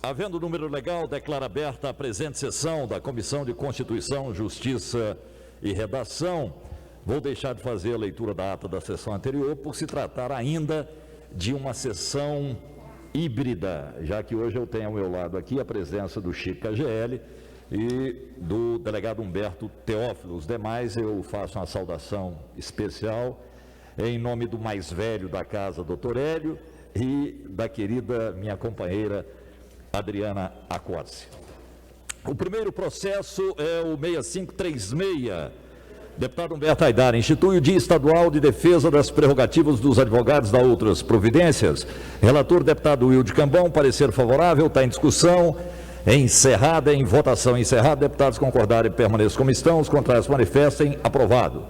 Havendo número legal, declaro aberta a presente sessão da Comissão de Constituição, Justiça e Redação. Vou deixar de fazer a leitura da ata da sessão anterior, por se tratar ainda de uma sessão híbrida, já que hoje eu tenho ao meu lado aqui a presença do Chico KGL e do delegado Humberto Teófilo. Os demais eu faço uma saudação especial em nome do mais velho da casa, doutor Hélio, e da querida minha companheira Adriana Accorsi. O primeiro processo é o 6536. Deputado Humberto Aidar, institui o Dia Estadual de Defesa das Prerrogativas dos Advogados da outras providências. Relator, deputado Wilde Cambão, parecer favorável, está em discussão. Encerrada, em votação encerrada. Deputados concordarem, permaneçam como estão. Os contrários manifestem. Aprovado.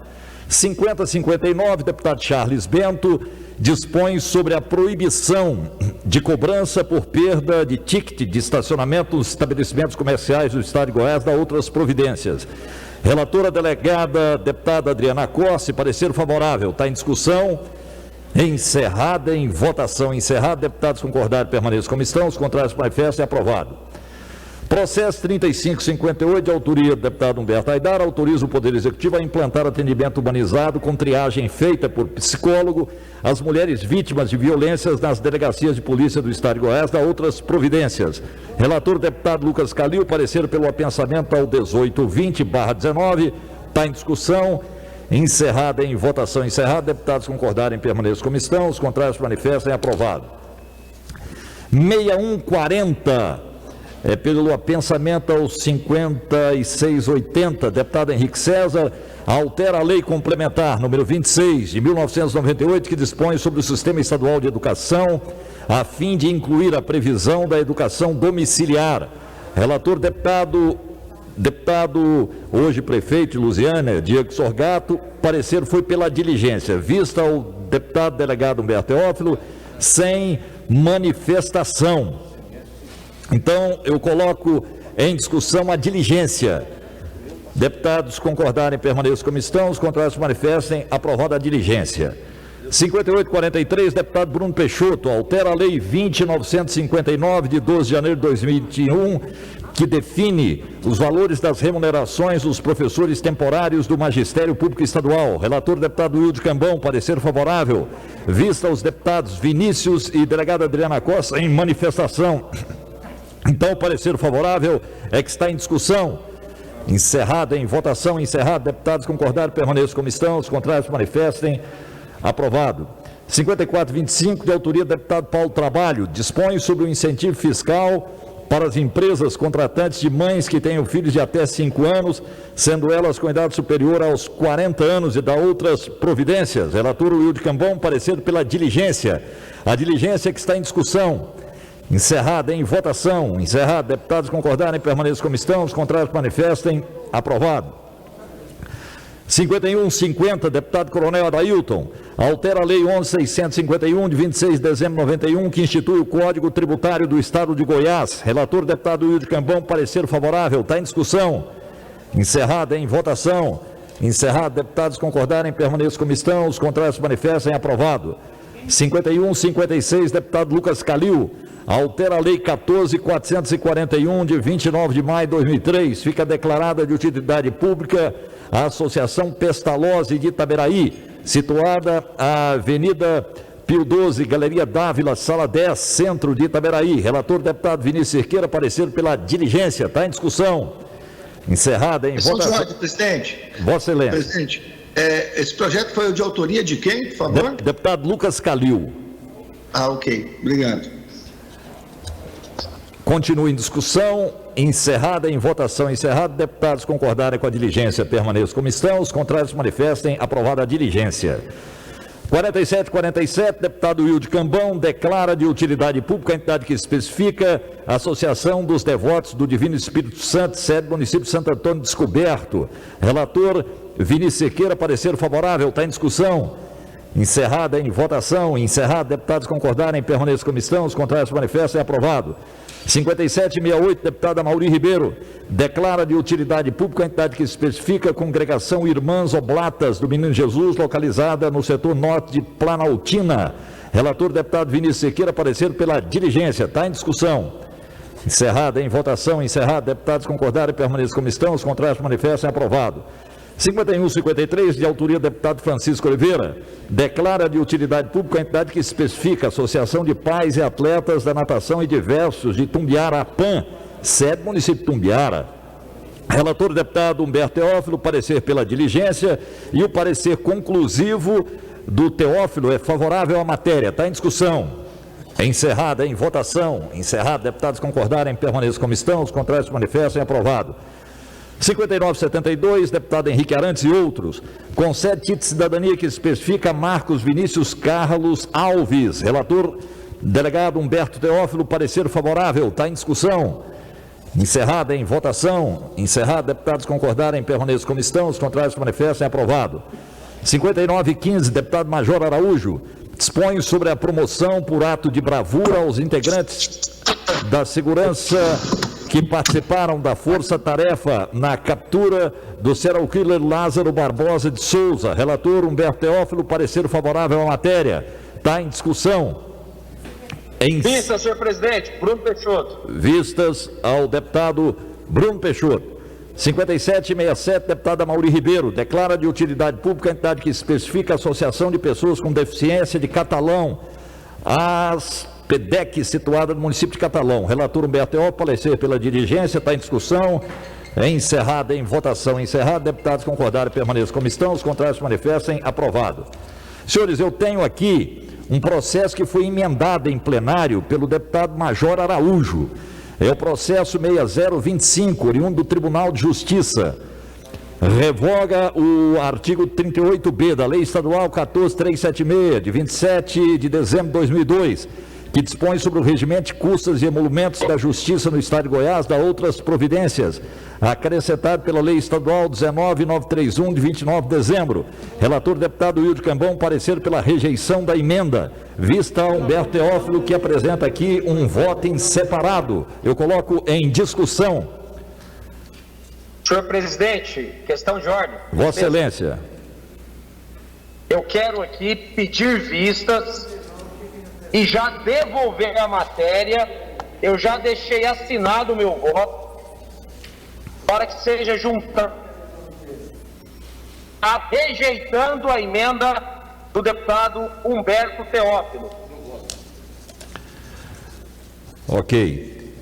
5059, deputado Charles Bento, dispõe sobre a proibição de cobrança por perda de ticket de estacionamento nos estabelecimentos comerciais do Estado de Goiás, da outras providências. Relatora delegada, deputada Adriana Accorsi, parecer favorável, está em discussão. Encerrada, em votação encerrada. Deputados concordarem, permaneçam como estão. Os contrários manifestem. Aprovado. Processo 3558, de autoria do deputado Humberto Aidar, autoriza o Poder Executivo a implantar atendimento humanizado com triagem feita por psicólogo às mulheres vítimas de violências nas delegacias de polícia do Estado de Goiás, da outras providências. Relator, deputado Lucas Calil, parecer pelo apensamento ao 1820/19, está em discussão. Encerrada, em votação encerrada. Deputados concordarem, permaneçam como estão. Os contrários manifestem. Aprovado. 6140. Pelo apensamento aos 5680, deputado Henrique César, altera a lei complementar número 26 de 1998, que dispõe sobre o Sistema Estadual de Educação, a fim de incluir a previsão da educação domiciliar. Relator, deputado hoje prefeito de Lusiânia, Diego Sorgato, parecer foi pela diligência, vista ao deputado delegado Humberto Teófilo, sem manifestação. Então, eu coloco em discussão a diligência. Deputados concordarem, permaneçam como estão. Os contrários manifestem. Aprovada a diligência. 5843, deputado Bruno Peixoto, altera a lei 20.959, de 12 de janeiro de 2021, que define os valores das remunerações dos professores temporários do Magistério Público Estadual. Relator, deputado Wilde Cambão, parecer favorável. Vista aos deputados Vinícius e delegada Adriana Costa em manifestação. Então, o parecer favorável é que está em discussão. Encerrada, em votação encerrada. Deputados concordarem, permaneçam como estão. Os contrários manifestem. Aprovado. 5425, de autoria do deputado Paulo Trabalho, dispõe sobre o incentivo fiscal para as empresas contratantes de mães que tenham filhos de até 5 anos, sendo elas com idade superior aos 40 anos, e da outras providências. Relator Wilde Cambão, parecer pela diligência. A diligência que está em discussão. Encerrada, em votação. Encerrado. Deputados concordarem, permaneçam como estão. Os contrários manifestem. Aprovado. 5150, deputado Coronel Adailton, altera a lei 11.651, de 26 de dezembro de 91, que institui o Código Tributário do Estado de Goiás. Relator, deputado Wilde Cambão, parecer favorável. Está em discussão. Encerrada, em votação. Encerrado. Deputados concordarem, permaneçam como estão. Os contrários manifestem. Aprovado. 5156, deputado Lucas Calil, altera a lei 14.441, de 29 de maio de 2003, fica declarada de utilidade pública a Associação Pestalozzi de Itaberaí, situada à Avenida Pio 12, Galeria Dávila, Sala 10, Centro de Itaberaí. Relator, deputado Vinícius Cerqueira, parecer pela diligência. Está em discussão. Encerrada, em votação. Senhor presidente. Vossa Excelência. Presidente, esse projeto foi de autoria de quem, por favor? Deputado Lucas Calil. Ok. Obrigado. Continua em discussão. Encerrada, em votação encerrada. Deputados concordarem com a diligência, permaneçam como estão. Os contrários manifestem. Aprovada a diligência. 4747, deputado Wilde Cambão, declara de utilidade pública a entidade que especifica a Associação dos Devotos do Divino Espírito Santo, sede do município de Santo Antônio Descoberto. Relator Vinícius Cerqueira, parecer favorável. Está em discussão. Encerrada, em votação. Encerrado. Deputados concordarem, permaneçam como estão. Os contrários manifestem. Aprovado. 5768, deputada Mauri Ribeiro, declara de utilidade pública a entidade que especifica a Congregação Irmãs Oblatas do Menino Jesus, localizada no setor norte de Planaltina. Relator, deputado Vinícius Cerqueira, parecer pela diligência. Está em discussão. Encerrada em votação. Encerrado. Deputados concordarem, permaneçam como estão. Os contrários manifestem. Aprovado. 5153, de autoria do deputado Francisco Oliveira, declara de utilidade pública a entidade que especifica a Associação de Pais e Atletas da Natação e Diversos de Tumbiara, APAN, sede do município de Tumbiara. Relator o deputado Humberto Teófilo, parecer pela diligência, e o parecer conclusivo do Teófilo é favorável à matéria. Está em discussão. Encerrada em votação. Encerrado. Deputados concordarem, permaneçam como estão. Os contrários manifestem. Aprovado. 5972, deputado Henrique Arantes e outros, concede título de cidadania que especifica Marcos Vinícius Carlos Alves. Relator, delegado Humberto Teófilo, parecer favorável. Está em discussão. Encerrada em votação. Encerrado. Deputados concordarem, permaneçam como estão. Os contrários manifestem. Aprovado. 5915, deputado Major Araújo, dispõe sobre a promoção por ato de bravura aos integrantes da segurança que participaram da força-tarefa na captura do serial killer Lázaro Barbosa de Souza. Relator Humberto Teófilo, parecer favorável à matéria. Está em discussão. Vistas, senhor presidente, Bruno Peixoto. Vistas ao deputado Bruno Peixoto. 5767, deputada Mauri Ribeiro, declara de utilidade pública a entidade que especifica a Associação de Pessoas com Deficiência de Catalão, as PEDEC, situada no município de Catalão. Relator Humberto Teófilo, parecer pela dirigência. Está em discussão. É encerrada em votação. Encerrado. Deputados concordarem, permaneçam como estão. Os contrários manifestem. Aprovado. Senhores, eu tenho aqui um processo que foi emendado em plenário pelo deputado Major Araújo. É o processo 6025, oriundo do Tribunal de Justiça. Revoga o artigo 38B da Lei Estadual 14376, de 27 de dezembro de 2002, que dispõe sobre o regimento de custas e emolumentos da Justiça no Estado de Goiás, da outras providências, acrescentado pela Lei Estadual 19931, de 29 de dezembro. Relator deputado Wilde Cambão, parecer pela rejeição da emenda. Vista a Humberto Teófilo, que apresenta aqui um voto em separado. Eu coloco em discussão. Senhor presidente, questão de ordem. Vossa Excelência. Eu quero aqui pedir vistas e já devolver a matéria. Eu já deixei assinado o meu voto para que seja juntado, rejeitando a emenda do deputado Humberto Teófilo. Ok.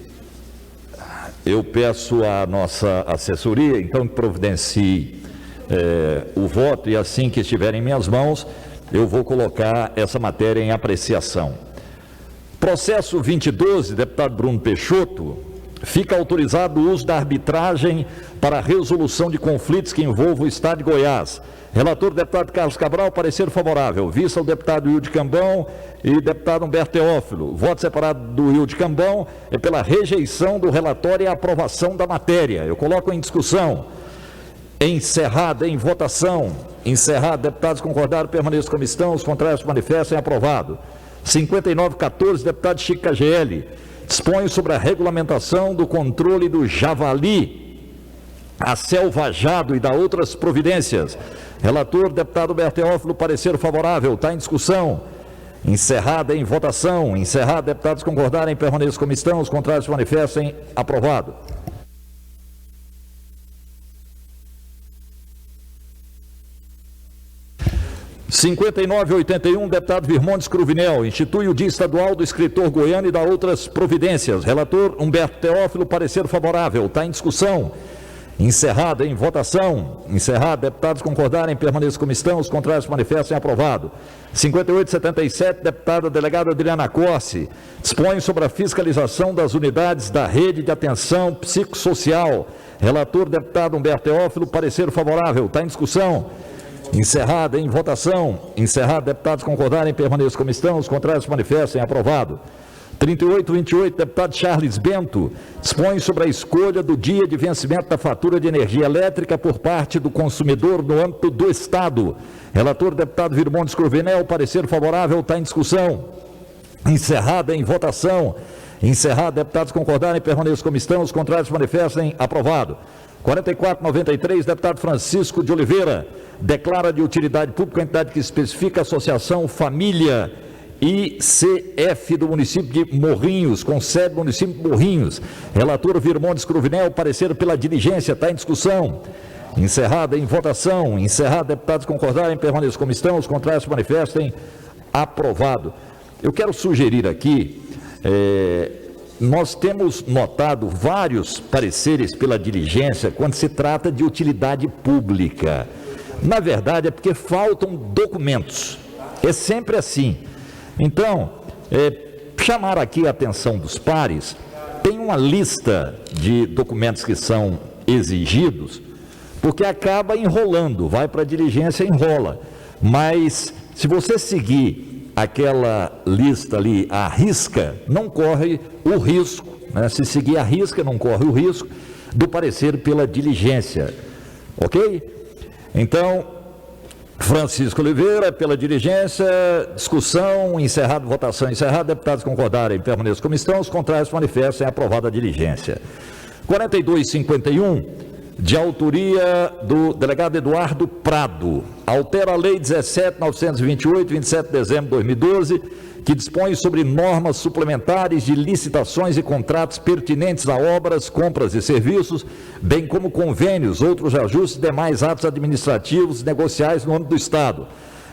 Eu peço à nossa assessoria, então, que providencie o voto, e assim que estiver em minhas mãos, eu vou colocar essa matéria em apreciação. Processo 2012, deputado Bruno Peixoto, fica autorizado o uso da arbitragem para a resolução de conflitos que envolvam o Estado de Goiás. Relator, deputado Carlos Cabral, parecer favorável. Vista o deputado Wilde Cambão e deputado Humberto Teófilo. Voto separado do Wilde Cambão é pela rejeição do relatório e a aprovação da matéria. Eu coloco em discussão. Encerrada em votação. Encerrado. Deputados concordaram, permaneçam como estão. Os contrários manifestem. Aprovado. 5914, deputado Chico KGL, dispõe sobre a regulamentação do controle do javali aselvajado e da outras providências. Relator, deputado Humberto Teófilo, parecer favorável. Está em discussão. Encerrada em votação. Encerrado. Deputados concordarem, permaneçam como estão. Os contrários manifestem. Aprovado. – 5981, deputado Virmontes Cruvinel, institui o Dia Estadual do Escritor Goiano e da outras providências. Relator Humberto Teófilo, parecer favorável. Está em discussão. Encerrada em votação. Encerrado. Deputados concordarem, permaneçam como estão. Os contrários manifestem. Aprovado. 5877, deputada delegada Adriana Corsi, dispõe sobre a fiscalização das unidades da rede de atenção psicossocial. Relator, deputado Humberto Teófilo, parecer favorável. Está em discussão. Encerrada em votação. Encerrado. Deputados concordarem, permaneçam como estão. Os contrários manifestem. Aprovado. 3828, deputado Charles Bento, dispõe sobre a escolha do dia de vencimento da fatura de energia elétrica por parte do consumidor no âmbito do Estado. Relator, deputado Virmontes Cruvinel, parecer favorável. Está em discussão. Encerrada em votação. Encerrado. Deputados concordarem, permaneçam como estão. Os contrários manifestem. Aprovado. 4493, deputado Francisco de Oliveira, declara de utilidade pública a entidade que especifica a Associação Família ICF do município de Morrinhos, com sede no município de Morrinhos. Relator Virmondes Cruvinel, parecer pela diligência, está em discussão. Encerrada em votação. Encerrado, deputados concordarem, permaneçam como estão, os contrários se manifestem. Aprovado. Eu quero sugerir aqui, nós temos notado vários pareceres pela diligência quando se trata de utilidade pública. Na verdade, é porque faltam documentos. É sempre assim. Então, chamar aqui a atenção dos pares, tem uma lista de documentos que são exigidos, porque acaba enrolando, vai para a diligência e enrola. Mas, se você seguir aquela lista ali à risca, não corre o risco, né? Se seguir à risca, não corre o risco do parecer pela diligência, ok? Então, Francisco Oliveira, pela diligência, discussão, encerrado, votação encerrada, deputados concordarem, permaneçam como estão, os contrários manifestem, aprovada a diligência. 4251, de autoria do delegado Eduardo Prado, altera a lei 17.928, 27 de dezembro de 2012, que dispõe sobre normas suplementares de licitações e contratos pertinentes a obras, compras e serviços, bem como convênios, outros ajustes e demais atos administrativos e negociais no âmbito do Estado.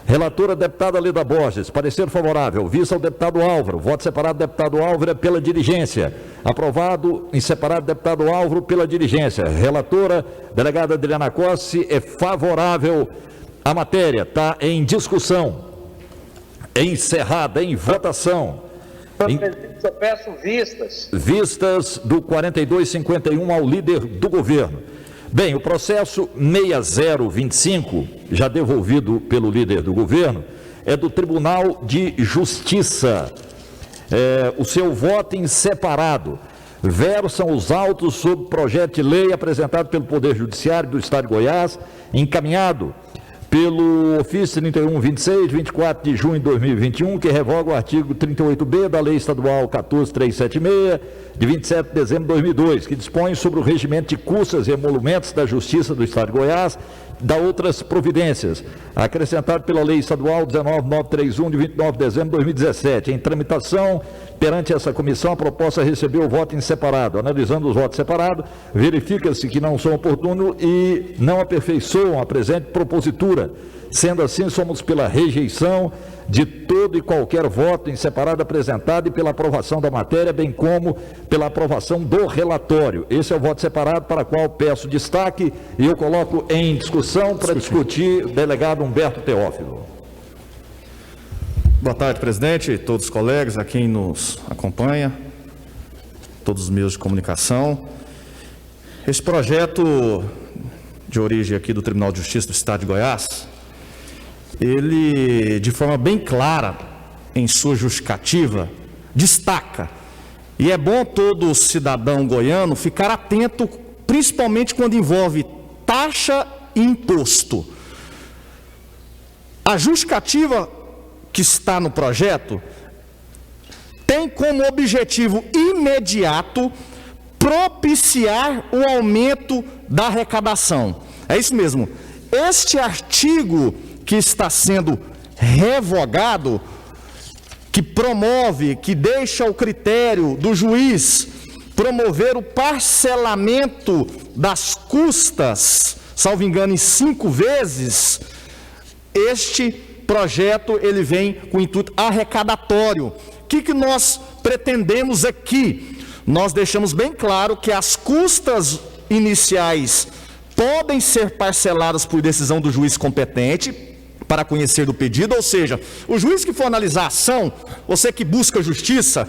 Relatora, deputada Leda Borges, parecer favorável. Vista ao deputado Álvaro, voto separado, deputado Álvaro pela diligência. Aprovado em separado, deputado Álvaro pela diligência. Relatora, delegada Adriana Costa, é favorável à matéria, está em discussão. Encerrada, em votação. Eu peço vistas. Vistas do 4251 ao líder do governo. Bem, o processo 6025, já devolvido pelo líder do governo, é do Tribunal de Justiça. O seu voto em separado. Versam os autos sobre projeto de lei apresentado pelo Poder Judiciário do Estado de Goiás, encaminhado pelo ofício 3126, 24 de junho de 2021, que revoga o artigo 38b da Lei Estadual 14376, de 27 de dezembro de 2002, que dispõe sobre o regimento de custas e emolumentos da Justiça do Estado de Goiás, da outras providências, acrescentado pela Lei Estadual 19931, de 29 de dezembro de 2017. Em tramitação, perante essa comissão, a proposta recebeu o voto em separado. Analisando os votos separados, verifica-se que não são oportunos e não aperfeiçoam a presente propositura. Sendo assim, somos pela rejeição de todo e qualquer voto em separado apresentado e pela aprovação da matéria, bem como pela aprovação do relatório. Esse é o voto separado para o qual peço destaque e eu coloco em discussão para discutir o delegado Humberto Teófilo. Boa tarde, presidente, todos os colegas, a quem nos acompanha, todos os meios de comunicação. Esse projeto de origem aqui do Tribunal de Justiça do Estado de Goiás, ele, de forma bem clara, em sua justificativa, destaca, e é bom todo cidadão goiano ficar atento, principalmente quando envolve taxa e imposto. A justificativa que está no projeto tem como objetivo imediato propiciar o aumento da arrecadação. É isso mesmo. Este artigo que está sendo revogado, que promove, que deixa o critério do juiz promover o parcelamento das custas, salvo engano, em 5 vezes, este projeto ele vem com intuito arrecadatório. O que nós pretendemos aqui? Nós deixamos bem claro que as custas iniciais podem ser parceladas por decisão do juiz competente para conhecer do pedido, ou seja, o juiz que for analisar a ação, você que busca justiça,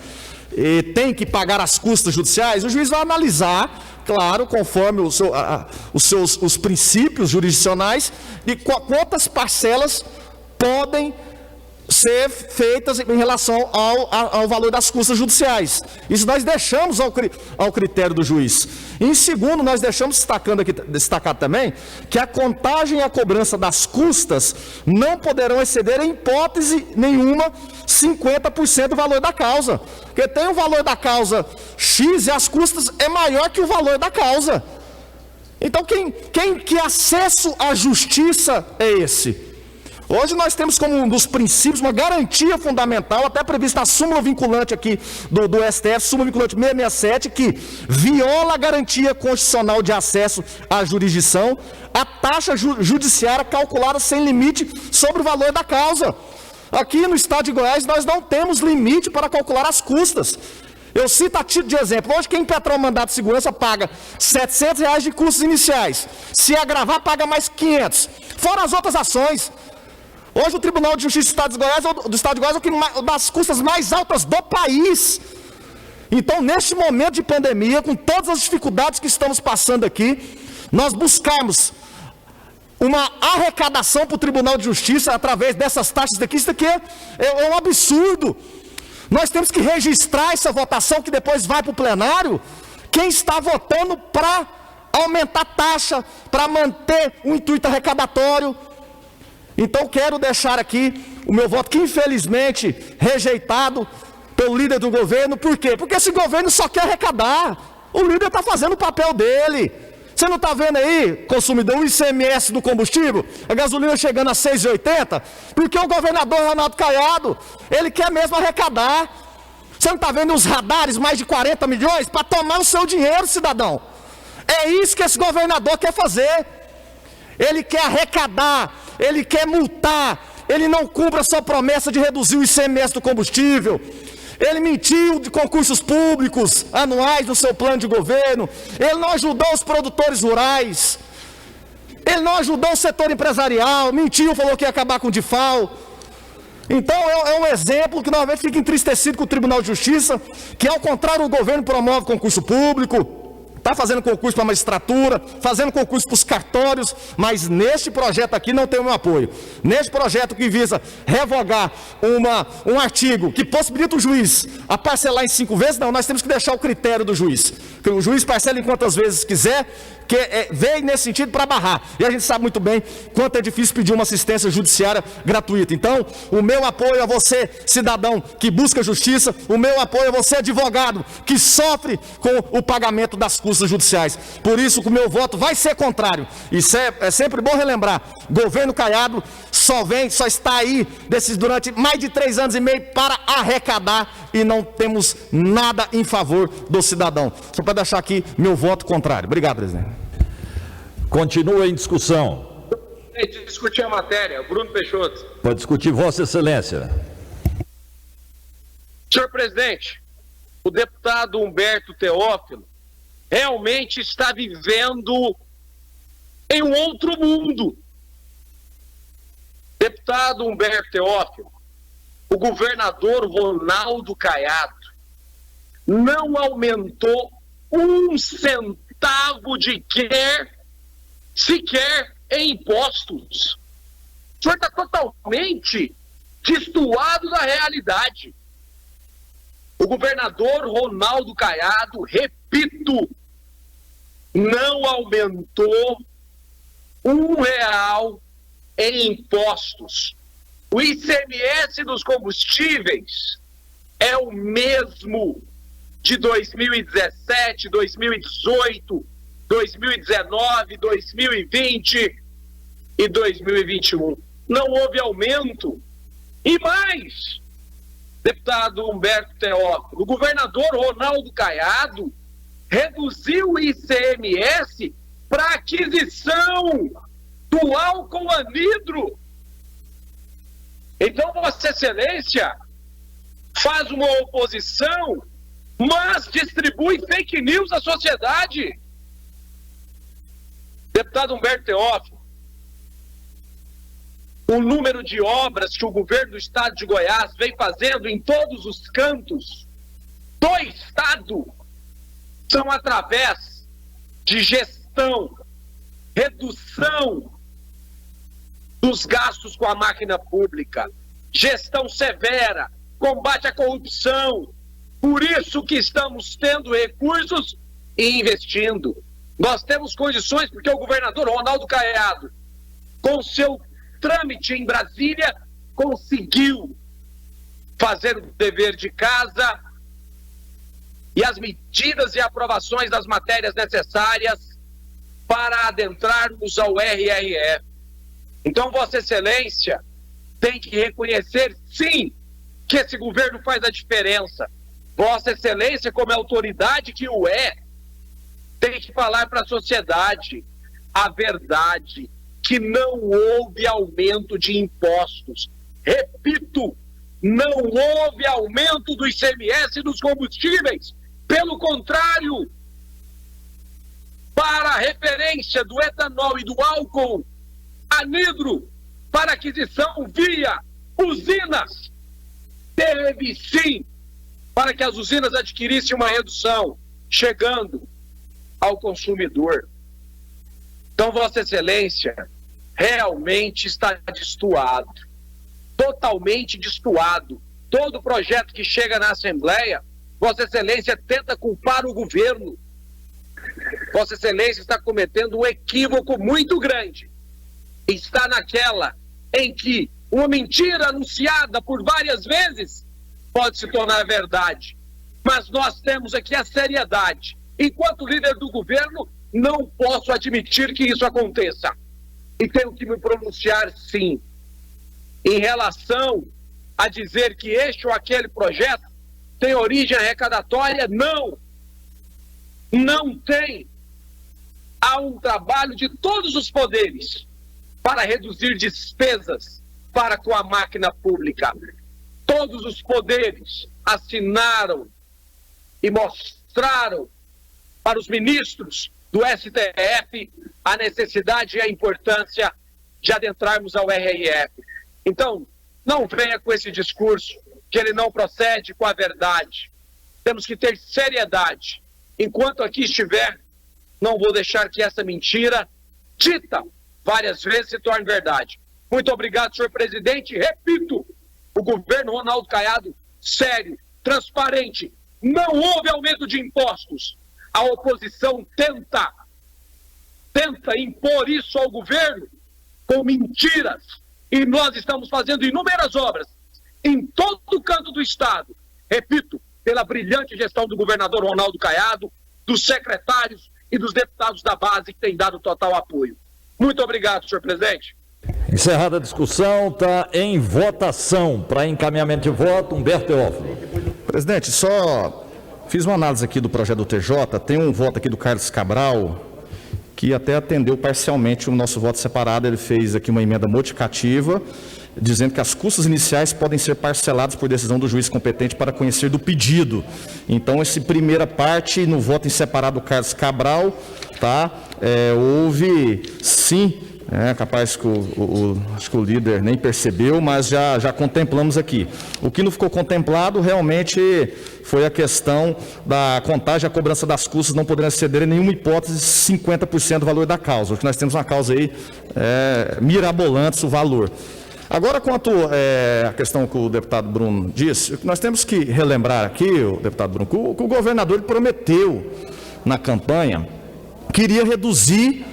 tem que pagar as custas judiciais, o juiz vai analisar, claro, conforme os princípios jurisdicionais, de quantas parcelas podem ser feitas em relação ao valor das custas judiciais. Isso nós deixamos ao critério do juiz. Em segundo, nós deixamos destacado também que a contagem e a cobrança das custas não poderão exceder, em hipótese nenhuma, 50% do valor da causa. Porque tem o valor da causa X e as custas é maior que o valor da causa. Então, que acesso à justiça é esse? Hoje nós temos como um dos princípios uma garantia fundamental, até prevista na súmula vinculante aqui do STF, súmula vinculante 667, que viola a garantia constitucional de acesso à jurisdição, a taxa judiciária calculada sem limite sobre o valor da causa. Aqui no estado de Goiás nós não temos limite para calcular as custas. Eu cito a título de exemplo, hoje quem impetrar um mandado de segurança paga R$ 700 de custos iniciais, se agravar paga mais 500, fora as outras ações. Hoje o Tribunal de Justiça do Estado de Goiás é uma das custas mais altas do país. Então, neste momento de pandemia, com todas as dificuldades que estamos passando aqui, nós buscarmos uma arrecadação para o Tribunal de Justiça através dessas taxas daqui, isso daqui é um absurdo. Nós temos que registrar essa votação que depois vai para o plenário, quem está votando para aumentar a taxa, para manter o intuito arrecadatório. Então quero deixar aqui o meu voto, que infelizmente rejeitado pelo líder do governo. Por quê? Porque esse governo só quer arrecadar. O líder está fazendo o papel dele. Você não está vendo aí, consumidor, o ICMS do combustível, a gasolina chegando a R$ 6,80? Porque o governador Ronaldo Caiado, ele quer mesmo arrecadar. Você não está vendo os radares, mais de 40 milhões, para tomar o seu dinheiro, cidadão? É isso que esse governador quer fazer. Ele quer arrecadar, ele quer multar, ele não cumpre a sua promessa de reduzir o ICMS do combustível. Ele mentiu de concursos públicos anuais no seu plano de governo. Ele não ajudou os produtores rurais. Ele não ajudou o setor empresarial. Mentiu, falou que ia acabar com o DIFAL. Então é um exemplo que novamente fica entristecido com o Tribunal de Justiça, que ao contrário o governo promove concurso público, está fazendo concurso para a magistratura, fazendo concurso para os cartórios, mas neste projeto aqui não tem o meu apoio. Neste projeto que visa revogar um artigo que possibilita o juiz a parcelar em 5 vezes, não, nós temos que deixar o critério do juiz. Que o juiz parcela em quantas vezes quiser, que veio nesse sentido para barrar. E a gente sabe muito bem quanto é difícil pedir uma assistência judiciária gratuita. Então, o meu apoio a você, cidadão que busca justiça, o meu apoio a você, advogado, que sofre com o pagamento das custas judiciais. Por isso, o meu voto vai ser contrário. E é sempre bom relembrar, governo Caiado só está aí durante mais de 3 anos e meio para arrecadar e não temos nada em favor do cidadão. Só para deixar aqui meu voto contrário. Obrigado, presidente. Continua em discussão. Discutir a matéria. Bruno Peixoto. Pode discutir, Vossa Excelência. Senhor presidente, o deputado Humberto Teófilo realmente está vivendo em um outro mundo. Deputado Humberto Teófilo, o governador Ronaldo Caiado não aumentou 1 centavo sequer em impostos. O senhor está totalmente destoado da realidade. O governador Ronaldo Caiado, repito, não aumentou R$1 em impostos. O ICMS dos combustíveis é o mesmo de 2017, 2018, 2019, 2020 e 2021. Não houve aumento. E mais, deputado Humberto Teófilo, o governador Ronaldo Caiado reduziu o ICMS para aquisição do álcool anidro. Então, Vossa Excelência faz uma oposição, mas distribui fake news à sociedade. Deputado Humberto Teófilo, o número de obras que o governo do estado de Goiás vem fazendo em todos os cantos do estado são através de gestão, redução dos gastos com a máquina pública, gestão severa, combate à corrupção. Por isso que estamos tendo recursos e investindo. Nós temos condições, porque o governador Ronaldo Caiado, com seu trâmite em Brasília, conseguiu fazer o dever de casa e as medidas e aprovações das matérias necessárias para adentrarmos ao RRF. Então, Vossa Excelência, tem que reconhecer, sim, que esse governo faz a diferença. Vossa Excelência, como autoridade que o é, tem que falar para a sociedade a verdade, que não houve aumento de impostos. Repito, não houve aumento do ICMS dos combustíveis. Pelo contrário, para a referência do etanol e do álcool anidro, para aquisição via usinas, teve sim, para que as usinas adquirissem uma redução, chegando ao consumidor. Então, Vossa Excelência realmente está destoado, totalmente destoado. Todo projeto que chega na Assembleia, Vossa Excelência tenta culpar o governo. Vossa Excelência está cometendo um equívoco muito grande. Está naquela em que uma mentira anunciada por várias vezes pode se tornar verdade. Mas nós temos aqui a seriedade. Enquanto líder do governo, não posso admitir que isso aconteça. E tenho que me pronunciar, sim, em relação a dizer que este ou aquele projeto tem origem arrecadatória. Não. Não tem. Há um trabalho de todos os poderes para reduzir despesas para com a máquina pública. Todos os poderes assinaram e mostraram para os ministros do STF a necessidade e a importância de adentrarmos ao RRF. Então, não venha com esse discurso que ele não procede com a verdade. Temos que ter seriedade. Enquanto aqui estiver, não vou deixar que essa mentira, dita várias vezes, se torne verdade. Muito obrigado, senhor presidente. Repito, o governo Ronaldo Caiado, sério, transparente, não houve aumento de impostos. A oposição tenta impor isso ao governo com mentiras. E nós estamos fazendo inúmeras obras em todo o canto do Estado. Repito, pela brilhante gestão do governador Ronaldo Caiado, dos secretários e dos deputados da base que têm dado total apoio. Muito obrigado, senhor presidente. Encerrada a discussão, está em votação. Para encaminhamento de voto, Humberto Teófilo. Presidente, só fiz uma análise aqui do projeto do TJ, tem um voto aqui do Carlos Cabral, que até atendeu parcialmente o nosso voto separado. Ele fez aqui uma emenda modificativa, dizendo que as custas iniciais podem ser parceladas por decisão do juiz competente para conhecer do pedido. Então, essa primeira parte, no voto em separado do Carlos Cabral, tá? Houve, sim, capaz que acho que o líder nem percebeu, mas já contemplamos aqui. O que não ficou contemplado realmente foi a questão da contagem e a cobrança das custas não poderão exceder em nenhuma hipótese 50% do valor da causa. Porque nós temos uma causa aí mirabolante o valor. Agora, quanto à questão que o deputado Bruno disse, nós temos que relembrar aqui, o deputado Bruno, que o governador ele prometeu na campanha que iria reduzir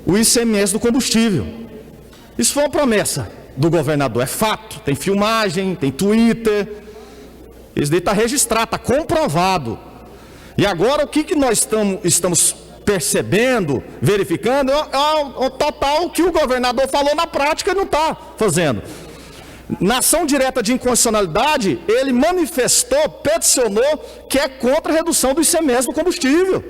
o ICMS do combustível. Isso foi uma promessa do governador, é fato. Tem filmagem, tem Twitter, isso daí está registrado, está comprovado. E agora o que nós estamos percebendo, verificando, é o total que o governador falou na prática e não está fazendo. Na ação direta de inconstitucionalidade, ele manifestou, peticionou que é contra a redução do ICMS do combustível.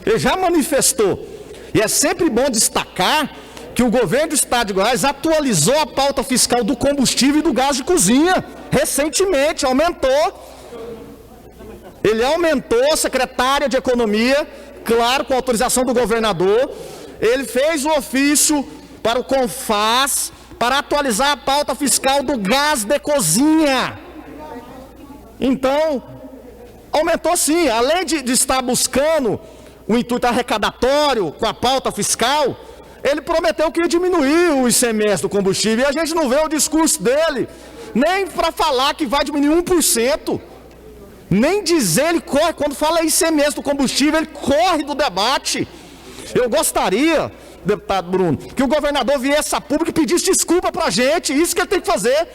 Ele já manifestou. E é sempre bom destacar que o governo do estado de Goiás atualizou a pauta fiscal do combustível e do gás de cozinha. Recentemente, aumentou. Ele aumentou, a secretária de Economia, claro, com autorização do governador. Ele fez o ofício para o CONFAS para atualizar a pauta fiscal do gás de cozinha. Então, aumentou sim. Além de estar buscando o intuito arrecadatório com a pauta fiscal, ele prometeu que ia diminuir o ICMS do combustível, e a gente não vê o discurso dele, nem para falar que vai diminuir 1%, nem dizer, ele corre, quando fala ICMS do combustível, ele corre do debate. Eu gostaria, deputado Bruno, que o governador viesse a público e pedisse desculpa para a gente, isso que ele tem que fazer,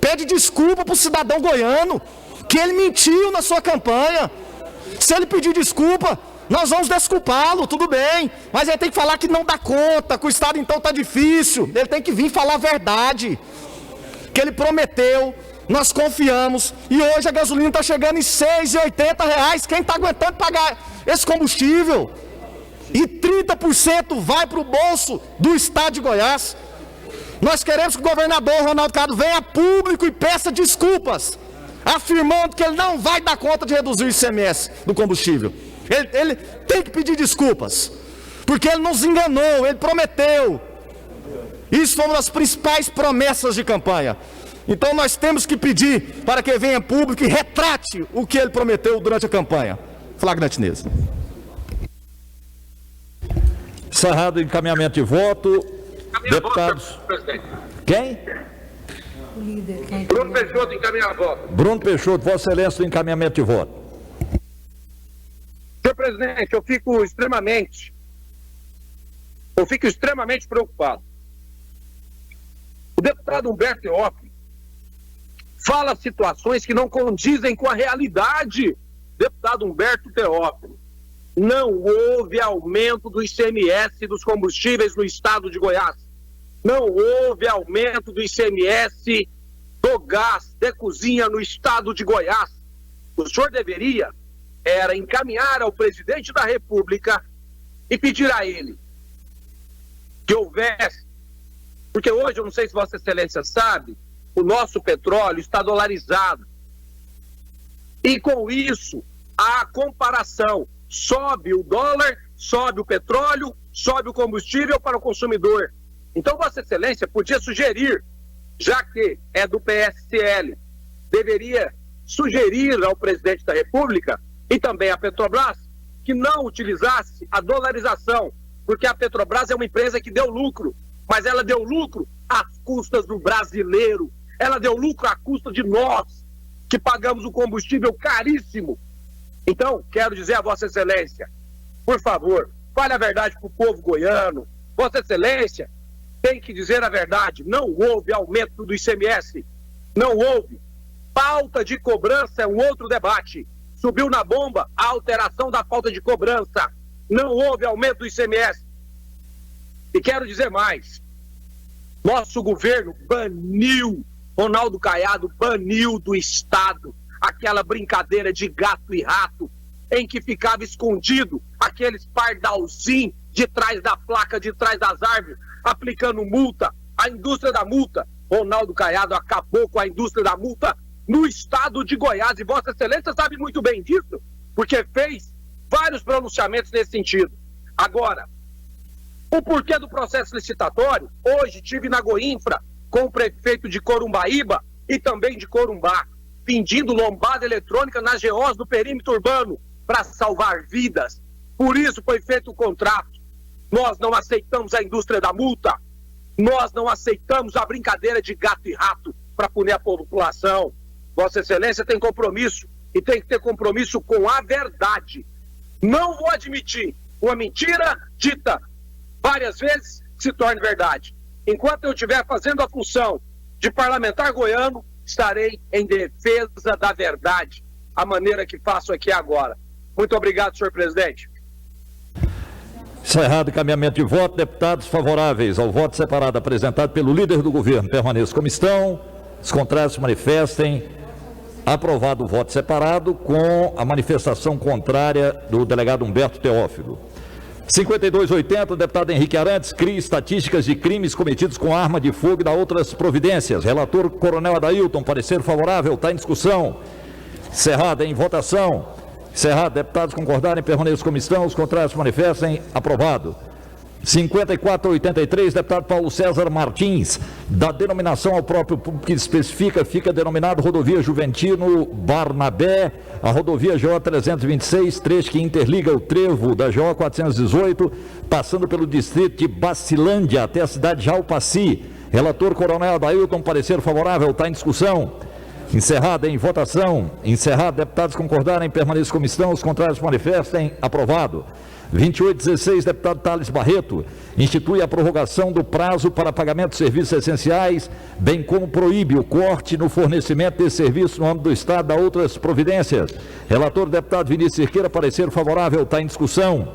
pede desculpa para o cidadão goiano, que ele mentiu na sua campanha. Se ele pedir desculpa, nós vamos desculpá-lo, tudo bem, mas ele tem que falar que não dá conta, que o Estado então está difícil, ele tem que vir falar a verdade. que ele prometeu, nós confiamos, e hoje a gasolina está chegando em R$ 6,80. Quem está aguentando pagar esse combustível? E 30% vai para o bolso do estado de Goiás. Nós queremos que o governador Ronaldo Caiado venha a público e peça desculpas, afirmando que ele não vai dar conta de reduzir o ICMS do combustível. Ele tem que pedir desculpas, porque ele nos enganou, ele prometeu. Isso foi uma das principais promessas de campanha. Então nós temos que pedir para que venha a público e retrate o que ele prometeu durante a campanha. Flagrante Inês. Encerrado o encaminhamento de voto. Deputados. Quem? Bruno Peixoto, encaminhar voto. Bruno Peixoto, Vossa Excelência, do encaminhamento de voto. Senhor presidente, eu fico extremamente preocupado. O deputado Humberto Teófilo fala situações que não condizem com a realidade. Deputado Humberto Teófilo, não houve aumento do ICMS dos combustíveis no estado de Goiás. Não houve aumento do ICMS do gás de cozinha no estado de Goiás. O senhor deveria era encaminhar ao presidente da República e pedir a ele que houvesse, porque hoje, eu não sei se Vossa Excelência sabe, o nosso petróleo está dolarizado. E com isso, a comparação, sobe o dólar, sobe o petróleo, sobe o combustível para o consumidor. Então, Vossa Excelência podia sugerir, já que é do PSL, deveria sugerir ao presidente da República e também à Petrobras que não utilizasse a dolarização, porque a Petrobras é uma empresa que deu lucro, mas ela deu lucro às custas do brasileiro, ela deu lucro à custa de nós, que pagamos o combustível caríssimo. Então, quero dizer a Vossa Excelência, por favor, fale a verdade para o povo goiano. Vossa Excelência tem que dizer a verdade, não houve aumento do ICMS, não houve. Pauta de cobrança é um outro debate. Subiu na bomba a alteração da pauta de cobrança. Não houve aumento do ICMS. E quero dizer mais. Nosso governo baniu, Ronaldo Caiado baniu do Estado aquela brincadeira de gato e rato, em que ficava escondido aqueles pardalzinhos de trás da placa, de trás das árvores, aplicando multa. A indústria da multa, Ronaldo Caiado acabou com a indústria da multa no estado de Goiás, e Vossa Excelência sabe muito bem disso, porque fez vários pronunciamentos nesse sentido. Agora, o porquê do processo licitatório, hoje tive na Goinfra com o prefeito de Corumbaíba e também de Corumbá, pedindo lombada eletrônica nas GOs do perímetro urbano para salvar vidas. Por isso foi feito o contrato. Nós não aceitamos a indústria da multa, nós não aceitamos a brincadeira de gato e rato para punir a população. Vossa Excelência tem compromisso e tem que ter compromisso com a verdade. Não vou admitir uma mentira dita várias vezes se torne verdade. Enquanto eu estiver fazendo a função de parlamentar goiano, estarei em defesa da verdade, a maneira que faço aqui agora. Muito obrigado, senhor presidente. Encerrado o encaminhamento de voto. Deputados favoráveis ao voto separado apresentado pelo líder do governo permaneçam como estão. Os contrários se manifestem. Aprovado o voto separado com a manifestação contrária do delegado Humberto Teófilo. 5280, deputado Henrique Arantes, cria estatísticas de crimes cometidos com arma de fogo e dá outras providências. Relator Coronel Adailton, parecer favorável, está em discussão. Encerrado em votação. Encerrado, deputados concordarem, permaneçam como estão, os contrários se manifestem, aprovado. 5483, deputado Paulo César Martins, da denominação ao próprio público que especifica, fica denominado Rodovia Juventino Barnabé, a rodovia GO 326, trecho que interliga o trevo da GO 418, passando pelo distrito de Bacilândia até a cidade de Jalpaci. Relator Coronel Adailton, parecer favorável, está em discussão. Encerrada em votação. Encerrado, deputados concordarem, permaneçam como estão, os contrários se manifestem, aprovado. 2816, deputado Thales Barreto, institui a prorrogação do prazo para pagamento de serviços essenciais, bem como proíbe o corte no fornecimento de serviços no âmbito do Estado, da outras providências. Relator, deputado Vinícius Cerqueira, parecer favorável, está em discussão.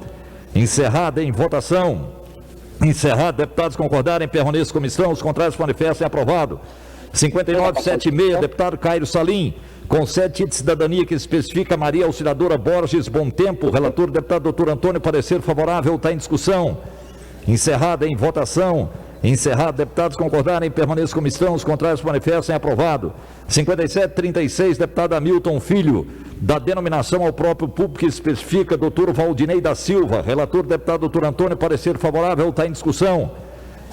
Encerrada em votação. Encerrado, deputados concordarem, permaneçam como estão, os contrários se manifestem, aprovado. 5976, deputado Cairo Salim. Concede título de cidadania que especifica Maria Auxiliadora Borges Bom Tempo. Relator, deputado doutor Antônio, parecer favorável, está em discussão. Encerrada em votação. Encerrado, deputados concordarem, permaneçam como estão, os contrários manifestem, aprovado. 5736, deputado Hamilton Filho, da denominação ao próprio público que especifica doutor Valdinei da Silva. Relator, deputado doutor Antônio, parecer favorável, está em discussão.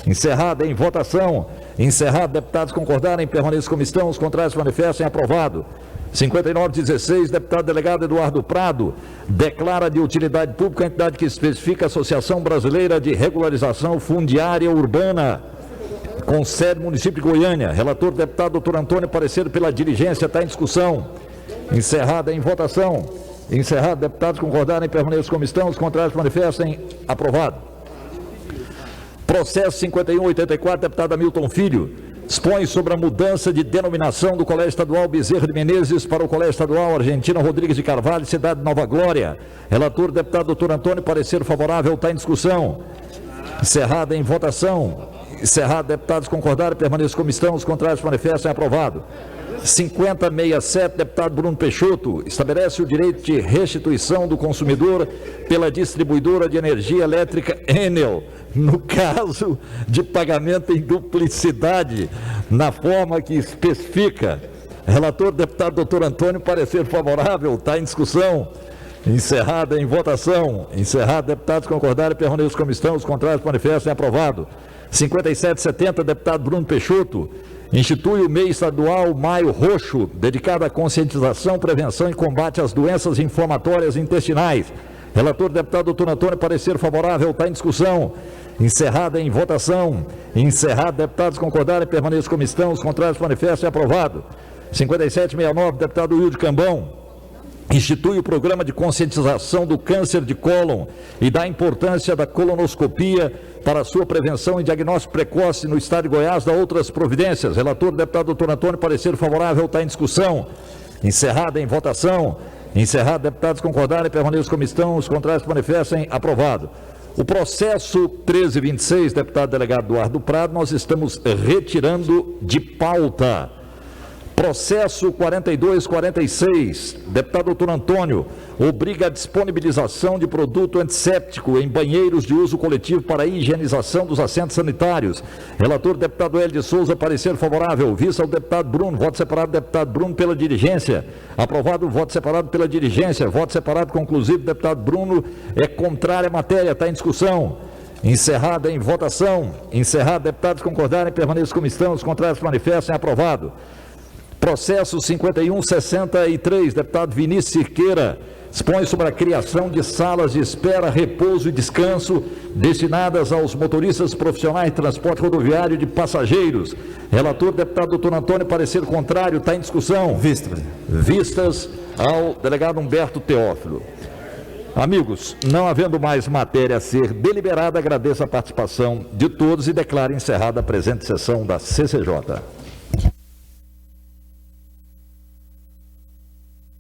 Encerrada em votação. Encerrado, deputados concordarem, permaneçam como estão, os contrários manifestem, aprovado. 5916, deputado delegado Eduardo Prado, declara de utilidade pública a entidade que especifica a Associação Brasileira de Regularização Fundiária Urbana, com sede no município de Goiânia. Relator, deputado doutor Antônio, parecer pela diligência, está em discussão. Encerrada em votação. Encerrado, deputados concordarem, permaneçam como estão, os contrários manifestem, aprovado. Processo 5184, deputado Hamilton Filho, expõe sobre a mudança de denominação do Colégio Estadual Bezerra de Menezes para o Colégio Estadual Argentina Rodrigues de Carvalho, cidade de Nova Glória. Relator, deputado doutor Antônio, parecer favorável, está em discussão. Encerrada em votação. Encerrado, deputados concordarem, permaneçam como estão, os contrários manifestem, aprovado. 5067, deputado Bruno Peixoto, estabelece o direito de restituição do consumidor pela distribuidora de energia elétrica Enel, no caso de pagamento em duplicidade, na forma que especifica. Relator, deputado doutor Antônio, parecer favorável, está em discussão. Encerrada em votação. Encerrado, deputados concordarem, permaneçam como estão, os contrários manifestem, aprovado. 5770, deputado Bruno Peixoto, institui o mês estadual Maio Roxo, dedicado à conscientização, prevenção e combate às doenças inflamatórias intestinais. Relator, deputado doutor Antônio, parecer favorável, está em discussão. Encerrada em votação. Encerrado, deputados concordarem, permaneçam como estão, os contrários manifestem, aprovado. 5769, deputado Wilde Cambão, institui o programa de conscientização do câncer de cólon e da importância da colonoscopia para sua prevenção e diagnóstico precoce no estado de Goiás, da outras providências. Relator, deputado doutor Antônio, parecer favorável, está em discussão. Encerrada em votação. Encerrado, deputados concordarem, permaneçam como estão, os contrários manifestem, aprovado. O processo 1326, deputado delegado Eduardo Prado, nós estamos retirando de pauta. Processo 4246, deputado doutor Antônio, obriga a disponibilização de produto antisséptico em banheiros de uso coletivo para a higienização dos assentos sanitários. Relator, deputado Hélio de Souza, parecer favorável. Vista ao deputado Bruno, voto separado do deputado Bruno pela diligência. Aprovado, voto separado pela diligência. Voto separado conclusivo, deputado Bruno é contrário à matéria, está em discussão. Encerrada em votação. Encerrado, deputados concordarem, permaneçam como estão, os contrários manifestem, aprovado. Processo 5163, deputado Vinícius Cirqueira, expõe sobre a criação de salas de espera, repouso e descanso destinadas aos motoristas profissionais de transporte rodoviário de passageiros. Relator, deputado doutor Antônio, parecer contrário, está em discussão. Vistas ao delegado Humberto Teófilo. Amigos, não havendo mais matéria a ser deliberada, agradeço a participação de todos e declaro encerrada a presente sessão da CCJ.